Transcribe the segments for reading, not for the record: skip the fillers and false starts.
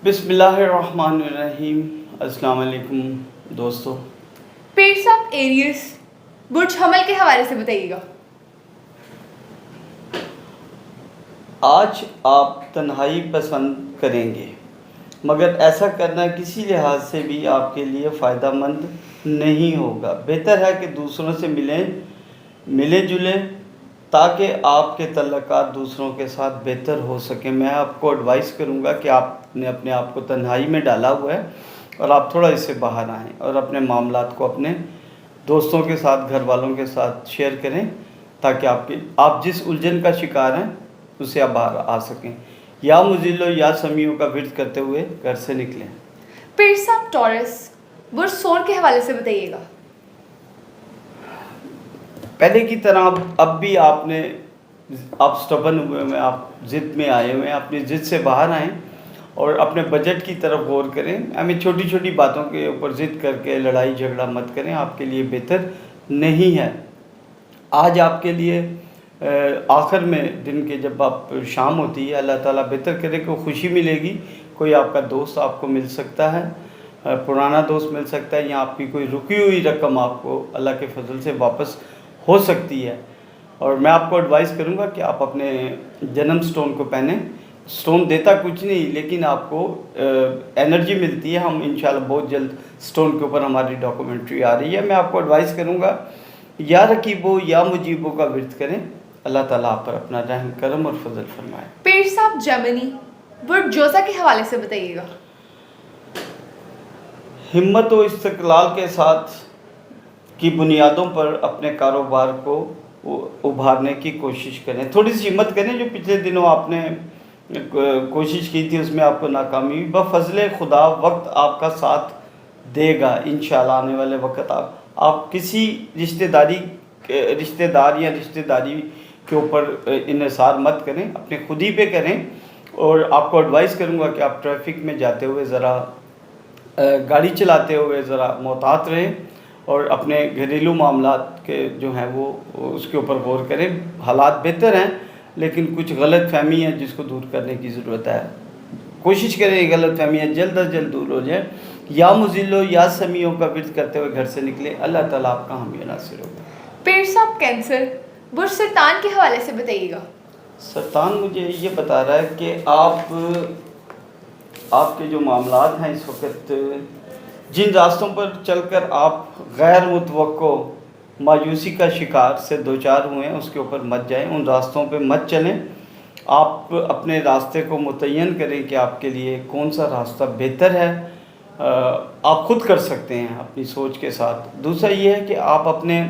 بسم اللہ الرحمن الرحیم۔ السلام علیکم دوستو۔ پیر صاحب ایریس برج حمل کے حوالے سے بتائیے گا۔ آج آپ تنہائی پسند کریں گے، مگر ایسا کرنا کسی لحاظ سے بھی آپ کے لیے فائدہ مند نہیں ہوگا۔ بہتر ہے کہ دوسروں سے ملیں جلیں تاکہ آپ کے تعلقات دوسروں کے ساتھ بہتر ہو سکیں۔ میں آپ کو ایڈوائز کروں گا کہ آپ نے اپنے آپ کو تنہائی میں ڈالا ہوا ہے اور آپ تھوڑا اس سے باہر آئیں اور اپنے معاملات کو اپنے دوستوں کے ساتھ، گھر والوں کے ساتھ شیئر کریں تاکہ آپ جس الجھن کا شکار ہیں اس سے آپ باہر آ سکیں۔ یا مزلو یا سمیوں کا ورد کرتے ہوئے گھر سے نکلیں۔ پیر صاحب ٹورس برج سور کے حوالے سے بتائیے گا۔ پہلے کی طرح اب بھی آپ سٹبن ہوئے ہیں، آپ ضد میں آئے ہوئے ہیں، اپنی ضد سے باہر آئیں اور اپنے بجٹ کی طرف غور کریں۔ ہمیں چھوٹی چھوٹی باتوں کے اوپر ضد کر کے لڑائی جھگڑا مت کریں، آپ کے لیے بہتر نہیں ہے۔ آج آپ کے لیے آخر میں دن کے جب آپ شام ہوتی ہے، اللہ تعالیٰ بہتر کرے کہ خوشی ملے گی، کوئی آپ کا دوست آپ کو مل سکتا ہے، پرانا دوست مل سکتا ہے، یا آپ کی کوئی رکی ہوئی رقم آپ کو اللہ کے فضل سے واپس ہو سکتی ہے۔ اور میں آپ کو ایڈوائز کروں گا کہ آپ اپنے جنم سٹون کو پہنیں۔ سٹون دیتا کچھ نہیں لیکن آپ کو انرجی ملتی ہے۔ ہم انشاءاللہ بہت جلد سٹون کے اوپر ہماری ڈاکومنٹری آ رہی ہے۔ میں آپ کو ایڈوائز کروں گا یا رقیبو یا مجیبو کا ورد کریں۔ اللہ تعالیٰ آپ پر اپنا رحم کرم اور فضل فرمائے۔ پیر صاحب جیمنی برج جوزا کے حوالے سے بتائیے گا۔ ہمت و استقلال کے ساتھ کی بنیادوں پر اپنے کاروبار کو ابھارنے کی کوشش کریں۔ تھوڑی سی ہمت کریں، جو پچھلے دنوں آپ نے کوشش کی تھی اس میں آپ کو ناکامی ہوئی، بفضل خدا وقت آپ کا ساتھ دے گا انشاءاللہ۔ آنے والے وقت آپ کسی رشتہ دار یا رشتہ داری کے اوپر انحصار مت کریں، اپنے خود ہی پہ کریں۔ اور آپ کو ایڈوائز کروں گا کہ آپ ٹریفک میں جاتے ہوئے ذرا گاڑی چلاتے ہوئے ذرا محتاط رہیں اور اپنے گھریلو معاملات کے جو ہیں وہ اس کے اوپر غور کریں۔ حالات بہتر ہیں لیکن کچھ غلط فہمی ہے جس کو دور کرنے کی ضرورت ہے۔ کوشش کریں یہ غلط فہمیاں جلد از جلد دور ہو جائیں۔ یا مزلو یا سمیوں کا ورد کرتے ہوئے گھر سے نکلیں۔ اللہ تعالیٰ آپ کا حامی و ناصر ہوگا۔ پیر صاحب کینسر برج سرطان کے حوالے سے بتائیے گا۔ سرطان مجھے یہ بتا رہا ہے کہ آپ کے جو معاملات ہیں اس وقت، جن راستوں پر چل کر آپ غیر متوقع مایوسی کا شکار سے دوچار ہوئے ہیں اس کے اوپر مت جائیں، ان راستوں پہ مت چلیں۔ آپ اپنے راستے کو متعین کریں کہ آپ کے لیے کون سا راستہ بہتر ہے۔ آپ خود کر سکتے ہیں اپنی سوچ کے ساتھ۔ دوسرا یہ ہے کہ آپ اپنے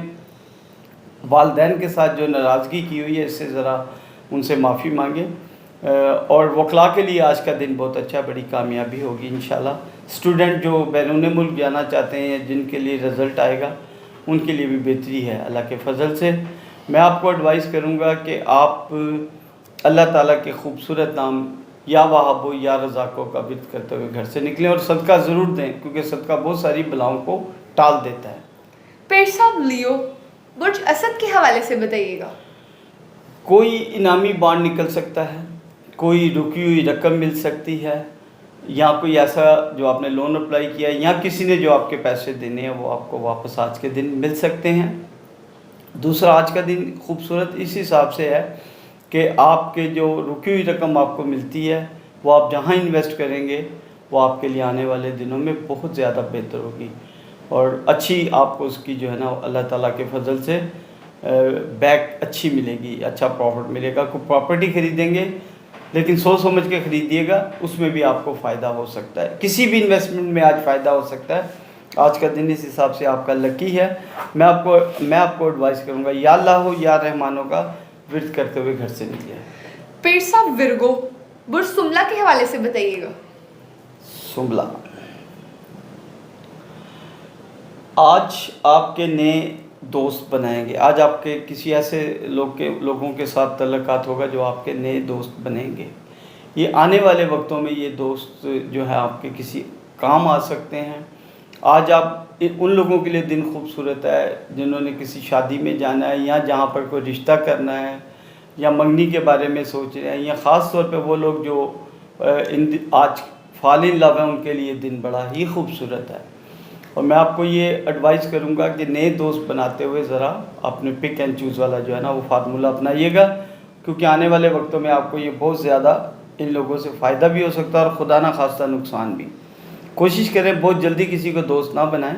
والدین کے ساتھ جو ناراضگی کی ہوئی ہے اس سے ذرا ان سے معافی مانگیں۔ اور وکلاء کے لیے آج کا دن بہت اچھا، بڑی کامیابی ہوگی انشاءاللہ۔ اسٹوڈنٹ جو بیرون ملک جانا چاہتے ہیں، جن کے لیے رزلٹ آئے گا، ان کے لیے بھی بہتری ہے اللہ کے فضل سے۔ میں آپ کو ایڈوائز کروں گا کہ آپ اللہ تعالیٰ کے خوبصورت نام یا وہابو یا رزاقو کا ورد کرتے ہوئے گھر سے نکلیں اور صدقہ ضرور دیں، کیونکہ صدقہ بہت ساری بلاؤں کو ٹال دیتا ہے۔ پیر صاحب لیو برج اسد کے حوالے سے بتائیے گا۔ کوئی انعامی بانڈ نکل سکتا ہے، کوئی رکی ہوئی رقم مل سکتی ہے، یا کوئی ایسا جو آپ نے لون اپلائی کیا ہے یا کسی نے جو آپ کے پیسے دینے ہیں وہ آپ کو واپس آج کے دن مل سکتے ہیں۔ دوسرا، آج کا دن خوبصورت اس حساب سے ہے کہ آپ کے جو رکی ہوئی رقم آپ کو ملتی ہے وہ آپ جہاں انویسٹ کریں گے وہ آپ کے لیے آنے والے دنوں میں بہت زیادہ بہتر ہوگی اور اچھی آپ کو اس کی جو ہے نا اللہ تعالیٰ کے فضل سے بیک اچھی ملے گی، اچھا پروفٹ ملے گا۔ کوئی پراپرٹی خریدیں گے لیکن سوچ سمجھ کے خریدیے گا، اس میں بھی آپ کو فائدہ ہو سکتا ہے۔ کسی بھی انویسٹمنٹ میں آج فائدہ ہو سکتا ہے۔ آج کا دن اس حساب سے آپ کا لکی ہے۔ میں آپ کو ایڈوائز کروں گا یا اللہ ہو یا رحمانوں کا ورد کرتے ہوئے گھر سے نکلے۔ پیر صاحب ورگو برج سملا کے حوالے سے بتائیے گا۔ سملا، آج آپ کے نئے دوست بنائیں گے۔ آج آپ کے کسی ایسے لوگوں کے ساتھ تعلقات ہوگا جو آپ کے نئے دوست بنیں گے۔ یہ آنے والے وقتوں میں یہ دوست جو ہے آپ کے کسی کام آ سکتے ہیں۔ آج آپ ان لوگوں کے لیے دن خوبصورت ہے جنہوں نے کسی شادی میں جانا ہے یا جہاں پر کوئی رشتہ کرنا ہے یا منگنی کے بارے میں سوچ رہے ہیں، یا خاص طور پہ وہ لوگ جو آج فال ان لو ہیں ان کے لیے دن بڑا ہی خوبصورت ہے. اور میں آپ کو یہ ایڈوائز کروں گا کہ نئے دوست بناتے ہوئے ذرا اپنے پک اینڈ چوز والا جو ہے نا وہ فارمولہ اپنائیے گا، کیونکہ آنے والے وقتوں میں آپ کو یہ بہت زیادہ ان لوگوں سے فائدہ بھی ہو سکتا ہے اور خدا نہ خواستہ نقصان بھی. کوشش کریں بہت جلدی کسی کو دوست نہ بنائیں،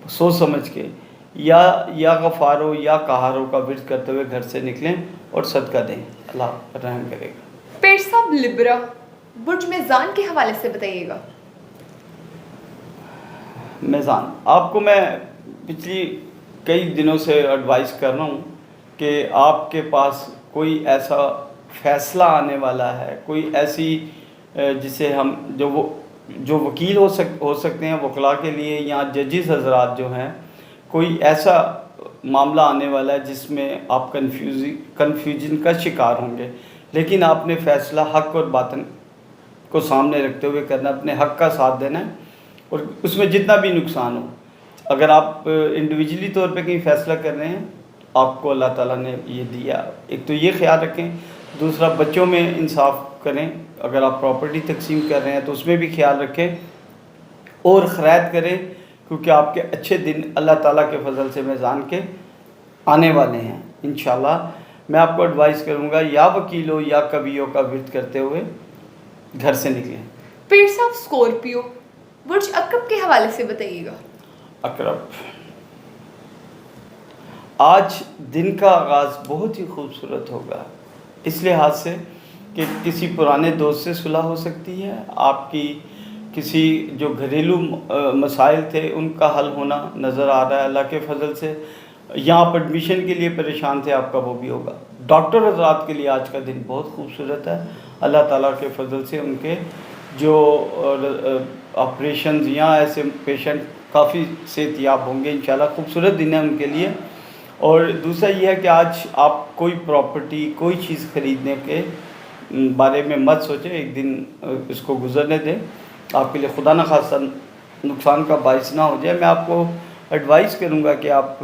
سوچ سمجھ کے یا غفارو یا کہارو کا ورد کرتے ہوئے گھر سے نکلیں اور صدقہ دیں، اللہ رحم کرے گا. پیر صاحب لبرا برج میزان کے حوالے سے بتائیے گا. میزان، آپ کو میں پچھلی کئی دنوں سے ایڈوائز کر رہا ہوں کہ آپ کے پاس کوئی ایسا فیصلہ آنے والا ہے، کوئی ایسی جسے ہم جو وکیل ہو سکتے ہیں وکلاء کے لیے، یا ججز حضرات جو ہیں، کوئی ایسا معاملہ آنے والا ہے جس میں آپ کنفیوژن کا شکار ہوں گے، لیکن آپ نے فیصلہ حق اور باطن کو سامنے رکھتے ہوئے کرنا، اپنے حق کا ساتھ دینا ہے، اور اس میں جتنا بھی نقصان ہو. اگر آپ انڈیویجولی طور پہ کہیں فیصلہ کر رہے ہیں، آپ کو اللہ تعالیٰ نے یہ دیا. ایک تو یہ خیال رکھیں، دوسرا بچوں میں انصاف کریں. اگر آپ پراپرٹی تقسیم کر رہے ہیں تو اس میں بھی خیال رکھیں اور خیرات کریں، کیونکہ آپ کے اچھے دن اللہ تعالیٰ کے فضل سے میزان کے آنے والے ہیں انشاءاللہ. میں آپ کو ایڈوائز کروں گا یا وکیل ہو یا کبیوں کا ورد کرتے ہوئے گھر سے نکلیں. پیر صاحب اسکورپیو برج عقرب کے حوالے سے بتائیے گا. عقرب، آج دن کا آغاز بہت ہی خوبصورت ہوگا، اس لحاظ سے کہ کسی پرانے دوست سے صلح ہو سکتی ہے، آپ کی کسی جو گھریلو مسائل تھے ان کا حل ہونا نظر آ رہا ہے اللہ کے فضل سے. یہاں آپ ایڈمیشن کے لیے پریشان تھے، آپ کا وہ بھی ہوگا. ڈاکٹر حضرات کے لیے آج کا دن بہت خوبصورت ہے، اللہ تعالیٰ کے فضل سے ان کے جو آپریشنز یا ایسے پیشنٹ کافی صحتیاب ہوں گے انشاءاللہ. خوبصورت دن ہے ان کے لیے. اور دوسرا یہ ہے کہ آج آپ کوئی پراپرٹی کوئی چیز خریدنے کے بارے میں مت سوچیں، ایک دن اس کو گزرنے دیں، آپ کے لیے خدا نہ خواستہ نقصان کا باعث نہ ہو جائے. میں آپ کو ایڈوائز کروں گا کہ آپ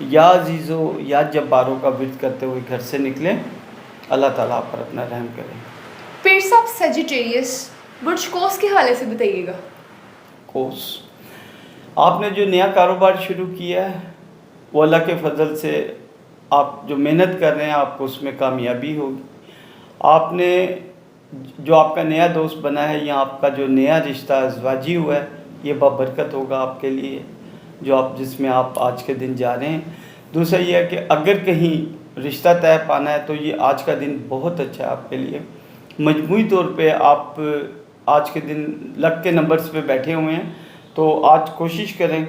یا عزیزو یا جباروں کا ورد کرتے ہوئے گھر سے نکلیں، اللہ تعالیٰ آپ پر اپنا رحم کریں. پیر صاحب سیجیٹیریس برج قوس کے حوالے سے بتائیے گا. قوس، آپ نے جو نیا کاروبار شروع کیا ہے وہ اللہ کے فضل سے آپ جو محنت کر رہے ہیں آپ کو اس میں کامیابی ہوگی. آپ نے جو آپ کا نیا دوست بنا ہے یا آپ کا جو نیا رشتہ ازدواجی ہوا ہے یہ بابرکت ہوگا آپ کے لیے، جس میں آپ آج کے دن جا رہے ہیں. دوسرا یہ ہے کہ اگر کہیں رشتہ طے پانا ہے تو یہ آج کا دن بہت اچھا ہے آپ کے لیے. مجموعی طور پہ آپ آج کے دن لک کے نمبرز پہ بیٹھے ہوئے ہیں، تو آج کوشش کریں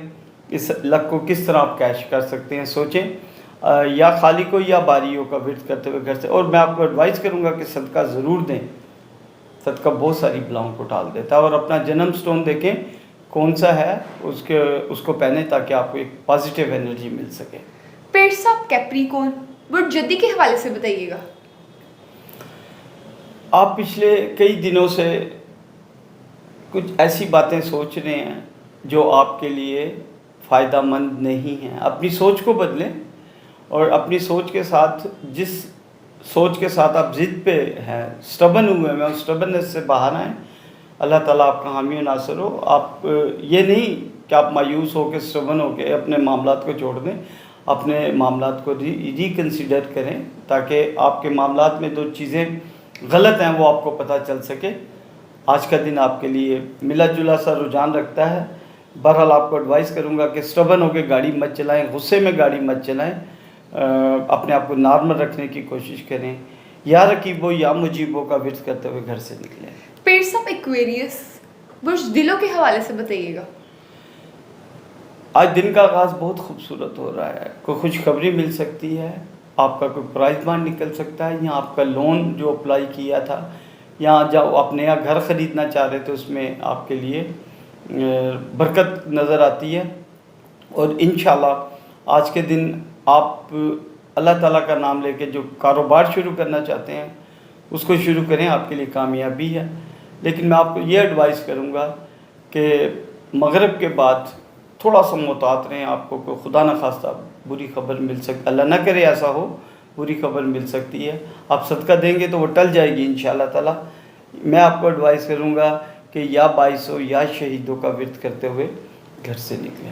اس لک کو کس طرح آپ کیش کر سکتے ہیں. سوچیں یا خالق کو یا باریوں کا ورد کرتے ہوئے گھر سے. اور میں آپ کو ایڈوائز کروں گا کہ صدقہ ضرور دیں، صدقہ بہت ساری بلاؤں کو ٹال دیتا ہے. اور اپنا جنم سٹون دیکھیں کون سا ہے، اس کو پہنیں تاکہ آپ کو ایک پازیٹیو انرجی مل سکے. پیر صاحب کیپریکون برج جدی کے حوالے سے بتائیے گا. آپ پچھلے کئی دنوں سے کچھ ایسی باتیں سوچ رہے ہیں جو آپ کے لیے فائدہ مند نہیں ہیں. اپنی سوچ کو بدلیں اور اپنی سوچ کے ساتھ جس سوچ کے ساتھ آپ ضد پہ ہیں، سٹبن ہوئے ہیں، اس سٹبننس سے باہر آئیں. اللہ تعالیٰ آپ کا حامی و ناصر ہو. آپ یہ نہیں کہ آپ مایوس ہو کے سٹبن ہو کے اپنے معاملات کو چھوڑ دیں، اپنے معاملات کو ریکنسیڈر کریں تاکہ آپ کے معاملات میں جو چیزیں غلط ہیں وہ آپ کو پتہ چل سکے. آج کا دن آپ کے لیے ملا جلا سا رجحان رکھتا ہے. بہرحال آپ کو ایڈوائز کروں گا کہ سٹبن ہو کے گاڑی مت چلائیں، غصے میں گاڑی مت چلائیں، اپنے آپ کو نارمل رکھنے کی کوشش کریں. یا رقیبو یا مجیبوں کا ورد کرتے ہوئے گھر سے نکلیں. پیر صاحب ایکویریس برج دلوں کے حوالے سے بتائیے گا. آج دن کا آغاز بہت خوبصورت ہو رہا ہے. کوئی خوشخبری مل سکتی ہے، آپ کا کوئی پرائز بانڈ نکل سکتا ہے، یا آپ کا لون جو اپلائی کیا تھا یا جب آپ نیا گھر خریدنا چاہ رہے تھے اس میں آپ کے لیے برکت نظر آتی ہے. اور انشاءاللہ آج کے دن آپ اللہ تعالیٰ کا نام لے کے جو کاروبار شروع کرنا چاہتے ہیں اس کو شروع کریں، آپ کے لیے کامیابی ہے. لیکن میں آپ کو یہ ایڈوائز کروں گا کہ مغرب کے بعد تھوڑا سا محتاط رہیں. آپ کو کوئی خدا نہ خواستہ بری خبر مل سکتی، اللہ نہ کرے ایسا ہو، بری خبر مل سکتی ہے. آپ صدقہ دیں گے تو وہ ٹل جائے گی انشاءاللہ تعالیٰ. میں آپ کو ایڈوائز کروں گا کہ یا باعثوں یا شہیدوں کا ورد کرتے ہوئے گھر سے نکلیں۔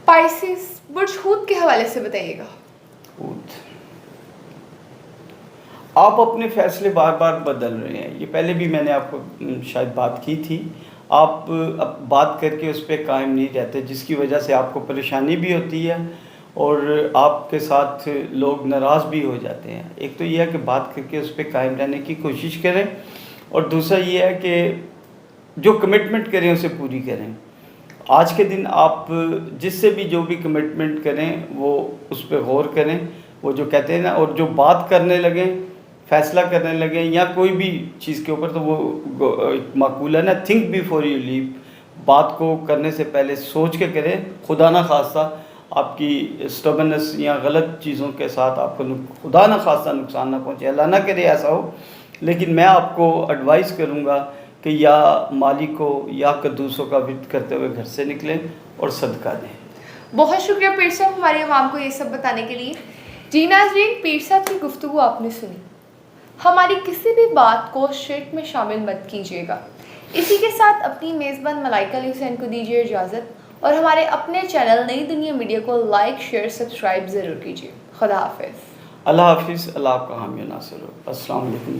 پائسس برج حوت کے حوالے سے بتائیے گا۔ حوت، آپ اپنے فیصلے بار بار بدل رہے ہیں، یہ پہلے بھی میں نے آپ کو شاید بات کی تھی، آپ اب بات کر کے اس پہ قائم نہیں رہتے، جس کی وجہ سے آپ کو پریشانی بھی ہوتی ہے اور آپ کے ساتھ لوگ ناراض بھی ہو جاتے ہیں۔ ایک تو یہ ہے کہ بات کر کے اس پہ قائم رہنے کی کوشش کریں، اور دوسرا یہ ہے کہ جو کمٹمنٹ کریں اسے پوری کریں۔ آج کے دن آپ جس سے بھی جو بھی کمٹمنٹ کریں وہ اس پہ غور کریں، وہ جو کہتے ہیں نا، اور جو بات کرنے لگیں، فیصلہ کرنے لگیں یا کوئی بھی چیز کے اوپر، تو وہ ایک مقولہ ہے نا، تھنک بیفور یو لیو، بات کو کرنے سے پہلے سوچ کے کریں، خدا نہ خواستہ آپ کی اسٹبنس یا غلط چیزوں کے ساتھ آپ کو خدا نہ خواستہ نقصان نہ پہنچے، اللہ نہ کرے ایسا ہو۔ لیکن میں آپ کو ایڈوائز کروں گا کہ یا مالک کو یا قدوسوں کا ورد کرتے ہوئے گھر سے نکلیں اور صدقہ دیں۔ بہت شکریہ پیر صاحب ہماری عوام کو یہ سب بتانے کے لیے۔ جی ناظرین، پیر صاحب کی گفتگو آپ نے سنی، ہماری کسی بھی بات کو شرک میں شامل مت کیجیے گا۔ اسی کے ساتھ اپنی میزبان ملائکہ علی حسین کو دیجیے اجازت، اور ہمارے اپنے چینل نئی دنیا میڈیا کو لائک، شیئر، سبسکرائب ضرور کیجیے۔ خدا حافظ۔ اللہ حافظ، اللہ آپ کا حامی و ناصر ہو۔ السلام علیکم۔